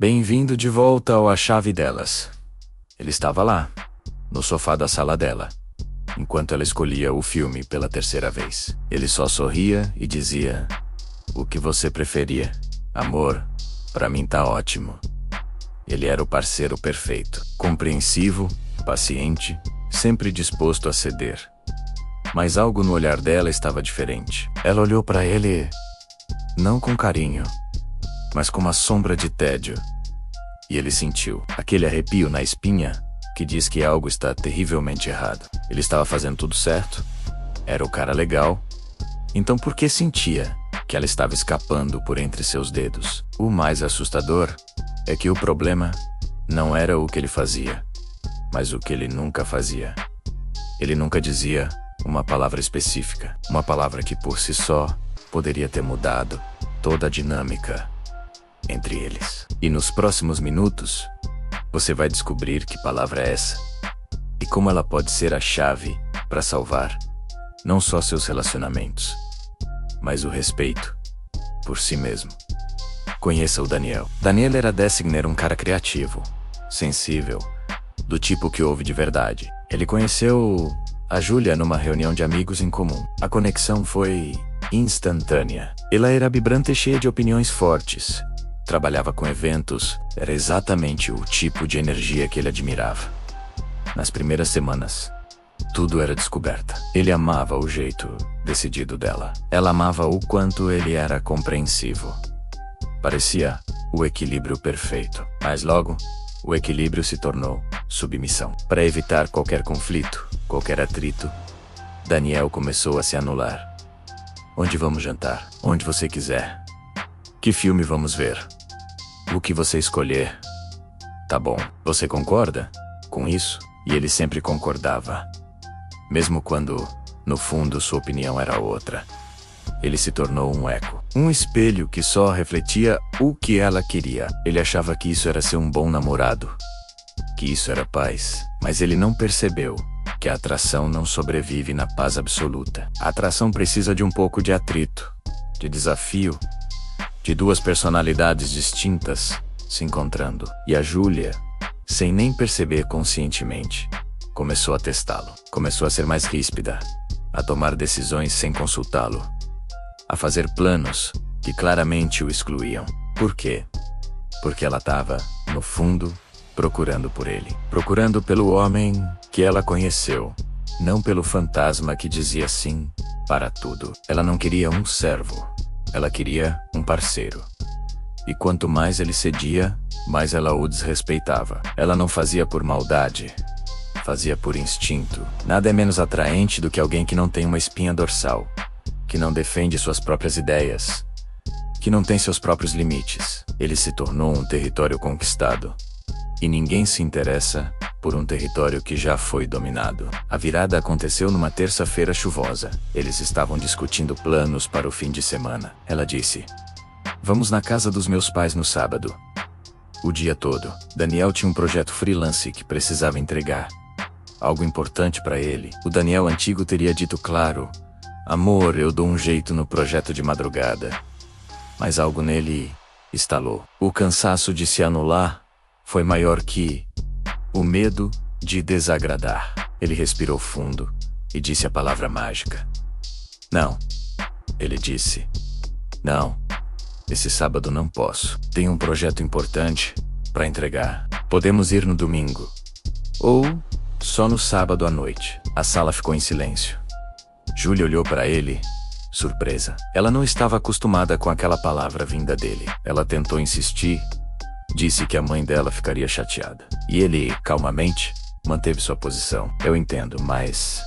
Bem-vindo de volta ao A Chave Delas. Ele estava lá, no sofá da sala dela, enquanto ela escolhia o filme pela terceira vez. Ele só sorria e dizia: "O que você preferia? Amor, pra mim tá ótimo." Ele era o parceiro perfeito, compreensivo, paciente, sempre disposto a ceder. Mas algo no olhar dela estava diferente. Ela olhou para ele, não com carinho, mas com uma sombra de tédio. E ele sentiu aquele arrepio na espinha que diz que algo está terrivelmente errado. Ele estava fazendo tudo certo, era o cara legal, então por que sentia que ela estava escapando por entre seus dedos? O mais assustador é que o problema não era o que ele fazia, mas o que ele nunca fazia. Ele nunca dizia uma palavra específica, uma palavra que por si só poderia ter mudado toda a dinâmica entre eles. E nos próximos minutos, você vai descobrir que palavra é essa e como ela pode ser a chave para salvar não só seus relacionamentos, mas o respeito por si mesmo. Conheça o Daniel. Daniel era designer, um cara criativo, sensível, do tipo que ouve de verdade. Ele conheceu a Júlia numa reunião de amigos em comum. A conexão foi instantânea. Ela era vibrante e cheia de opiniões fortes. Trabalhava com eventos, era exatamente o tipo de energia que ele admirava. Nas primeiras semanas, tudo era descoberta. Ele amava o jeito decidido dela. Ela amava o quanto ele era compreensivo. Parecia o equilíbrio perfeito. Mas logo, o equilíbrio se tornou submissão. Para evitar qualquer conflito, qualquer atrito, Daniel começou a se anular. Onde vamos jantar? Onde você quiser. Que filme vamos ver? O que você escolher. Tá bom. Você concorda com isso? E ele sempre concordava. Mesmo quando, no fundo, sua opinião era outra. Ele se tornou um eco. Um espelho que só refletia o que ela queria. Ele achava que isso era ser um bom namorado, que isso era paz. Mas ele não percebeu que a atração não sobrevive na paz absoluta. A atração precisa de um pouco de atrito, de desafio, de duas personalidades distintas se encontrando. E a Júlia, sem nem perceber conscientemente, começou a testá-lo. Começou a ser mais ríspida, a tomar decisões sem consultá-lo, a fazer planos que claramente o excluíam. Por quê? Porque ela estava, no fundo, procurando por ele. Procurando pelo homem que ela conheceu, não pelo fantasma que dizia sim para tudo. Ela não queria um servo, ela queria um parceiro. E quanto mais ele cedia, mais ela o desrespeitava. Ela não fazia por maldade, fazia por instinto. Nada é menos atraente do que alguém que não tem uma espinha dorsal, que não defende suas próprias ideias, que não tem seus próprios limites. Ele se tornou um território conquistado. E ninguém se interessa por um território que já foi dominado. A virada aconteceu numa terça-feira chuvosa. Eles estavam discutindo planos para o fim de semana. Ela disse: "Vamos na casa dos meus pais no sábado." O dia todo, Daniel tinha um projeto freelance que precisava entregar. Algo importante para ele. O Daniel antigo teria dito claro: "Amor, eu dou um jeito no projeto de madrugada." Mas algo nele estalou. O cansaço de se anular foi maior que o medo de desagradar. Ele respirou fundo e disse a palavra mágica. "Não." Ele disse. "Não. Esse sábado não posso. Tenho um projeto importante para entregar. Podemos ir no domingo. Ou só no sábado à noite." A sala ficou em silêncio. Júlia olhou para ele, surpresa. Ela não estava acostumada com aquela palavra vinda dele. Ela tentou insistir, disse que a mãe dela ficaria chateada. E ele, calmamente, manteve sua posição. "Eu entendo, mas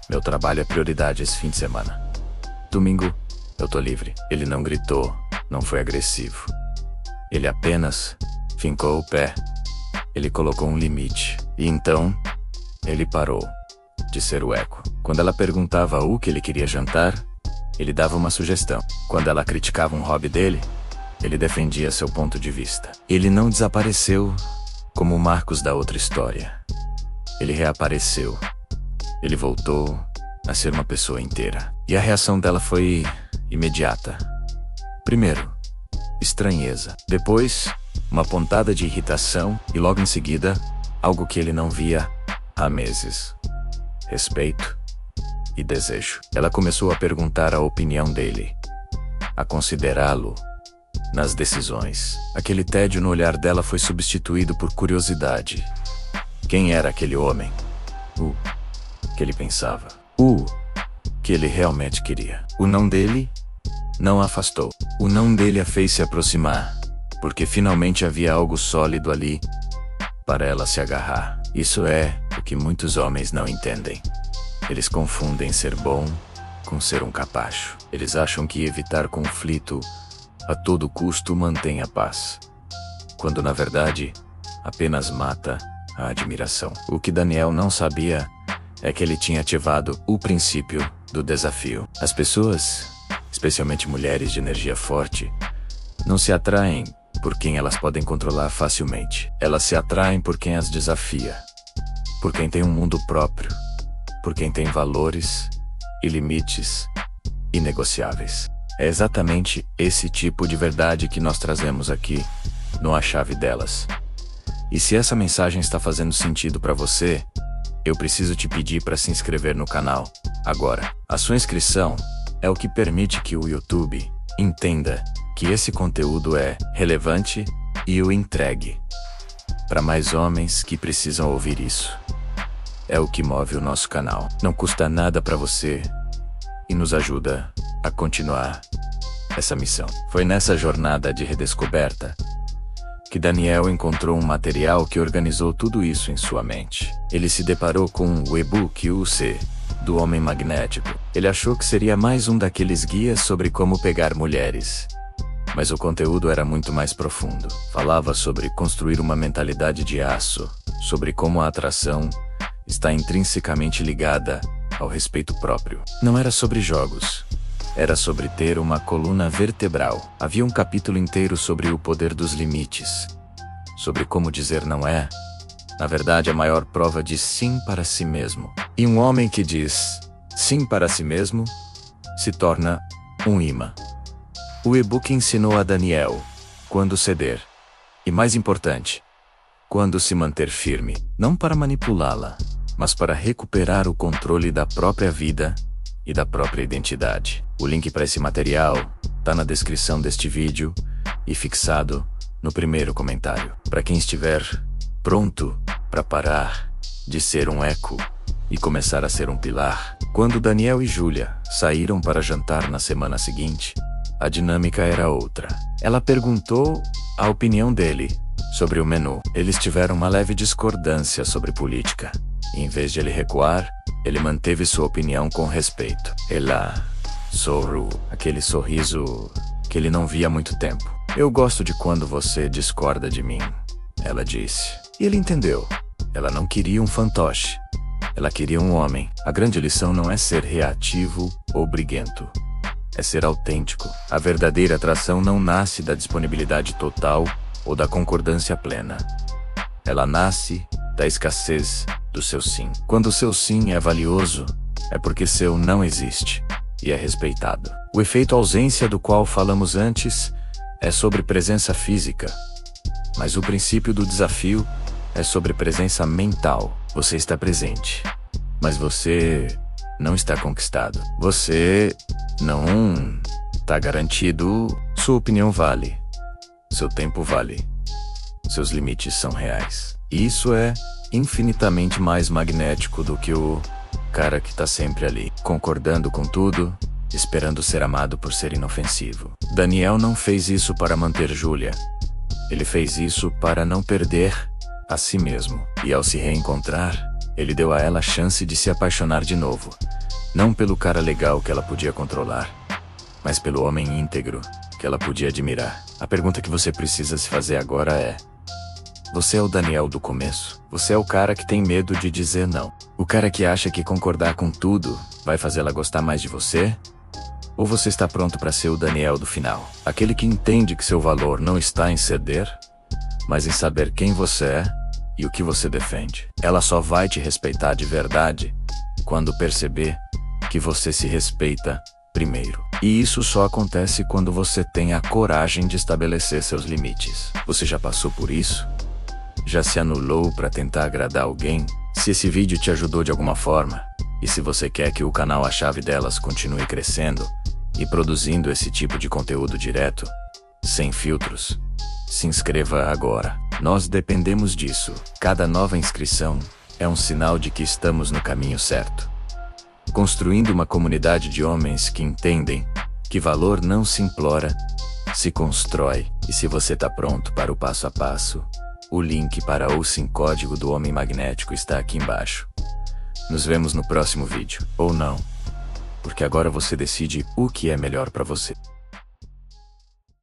meu trabalho é prioridade esse fim de semana. Domingo, eu tô livre." Ele não gritou, não foi agressivo. Ele apenas fincou o pé. Ele colocou um limite. E então, ele parou de ser o eco. Quando ela perguntava o que ele queria jantar, ele dava uma sugestão. Quando ela criticava um hobby dele, ele defendia seu ponto de vista. Ele não desapareceu como o Marcos da outra história. Ele reapareceu. Ele voltou a ser uma pessoa inteira. E a reação dela foi imediata. Primeiro, estranheza. Depois, uma pontada de irritação e logo em seguida, algo que ele não via há meses: respeito e desejo. Ela começou a perguntar a opinião dele, a considerá-lo nas decisões. Aquele tédio no olhar dela foi substituído por curiosidade. Quem era aquele homem? O que ele pensava? O que ele realmente queria? O não dele não a afastou. O não dele a fez se aproximar, porque finalmente havia algo sólido ali para ela se agarrar. Isso é o que muitos homens não entendem. Eles confundem ser bom com ser um capacho. Eles acham que evitar conflito a todo custo mantém a paz, quando na verdade apenas mata a admiração. O que Daniel não sabia é que ele tinha ativado o princípio do desafio. As pessoas, especialmente mulheres de energia forte, não se atraem por quem elas podem controlar facilmente. Elas se atraem por quem as desafia, por quem tem um mundo próprio, por quem tem valores e limites inegociáveis. É exatamente esse tipo de verdade que nós trazemos aqui no A Chave Delas. E se essa mensagem está fazendo sentido para você, eu preciso te pedir para se inscrever no canal agora. A sua inscrição é o que permite que o YouTube entenda que esse conteúdo é relevante e o entregue para mais homens que precisam ouvir isso. É o que move o nosso canal. Não custa nada para você e nos ajuda a continuar essa missão. Foi nessa jornada de redescoberta que Daniel encontrou um material que organizou tudo isso em sua mente. Ele se deparou com o e-book UC do Homem Magnético. Ele achou que seria mais um daqueles guias sobre como pegar mulheres, mas o conteúdo era muito mais profundo. Falava sobre construir uma mentalidade de aço, sobre como a atração está intrinsecamente ligada ao respeito próprio. Não era sobre jogos. Era sobre ter uma coluna vertebral. Havia um capítulo inteiro sobre o poder dos limites, sobre como dizer não é, na verdade, a maior prova de sim para si mesmo. E um homem que diz sim para si mesmo se torna um imã. O e-book ensinou a Daniel quando ceder, e mais importante, quando se manter firme, não para manipulá-la, mas para recuperar o controle da própria vida e da própria identidade. O link para esse material está na descrição deste vídeo e fixado no primeiro comentário. Para quem estiver pronto para parar de ser um eco e começar a ser um pilar. Quando Daniel e Júlia saíram para jantar na semana seguinte, a dinâmica era outra. Ela perguntou a opinião dele sobre o menu. Eles tiveram uma leve discordância sobre política. E em vez de ele recuar, ele manteve sua opinião com respeito. Ela sorriu, aquele sorriso que ele não via há muito tempo. Eu gosto de quando você discorda de mim, ela disse. E ele entendeu. Ela não queria um fantoche. Ela queria um homem. A grande lição não é ser reativo ou briguento. É ser autêntico. A verdadeira atração não nasce da disponibilidade total ou da concordância plena. Ela nasce da escassez do seu sim. Quando o seu sim é valioso, é porque seu não existe e é respeitado. O efeito ausência do qual falamos antes é sobre presença física, mas o princípio do desafio é sobre presença mental. Você está presente, mas você não está conquistado. Você não está garantido. Sua opinião vale. Seu tempo vale. Seus limites são reais. E isso é infinitamente mais magnético do que o cara que está sempre ali, concordando com tudo, esperando ser amado por ser inofensivo. Daniel não fez isso para manter Júlia. Ele fez isso para não perder a si mesmo. E ao se reencontrar, ele deu a ela a chance de se apaixonar de novo. Não pelo cara legal que ela podia controlar, mas pelo homem íntegro que ela podia admirar. A pergunta que você precisa se fazer agora é: você é o Daniel do começo? Você é o cara que tem medo de dizer não? O cara que acha que concordar com tudo vai fazê-la gostar mais de você? Ou você está pronto para ser o Daniel do final? Aquele que entende que seu valor não está em ceder, mas em saber quem você é e o que você defende. Ela só vai te respeitar de verdade quando perceber que você se respeita primeiro. E isso só acontece quando você tem a coragem de estabelecer seus limites. Você já passou por isso? Já se anulou para tentar agradar alguém? Se esse vídeo te ajudou de alguma forma, e se você quer que o canal A Chave Delas continue crescendo e produzindo esse tipo de conteúdo direto, sem filtros, se inscreva agora. Nós dependemos disso. Cada nova inscrição é um sinal de que estamos no caminho certo. Construindo uma comunidade de homens que entendem que valor não se implora, se constrói. E se você está pronto para o passo a passo, o link para o Sim Código do Homem Magnético está aqui embaixo. Nos vemos no próximo vídeo, ou não, porque agora você decide o que é melhor para você.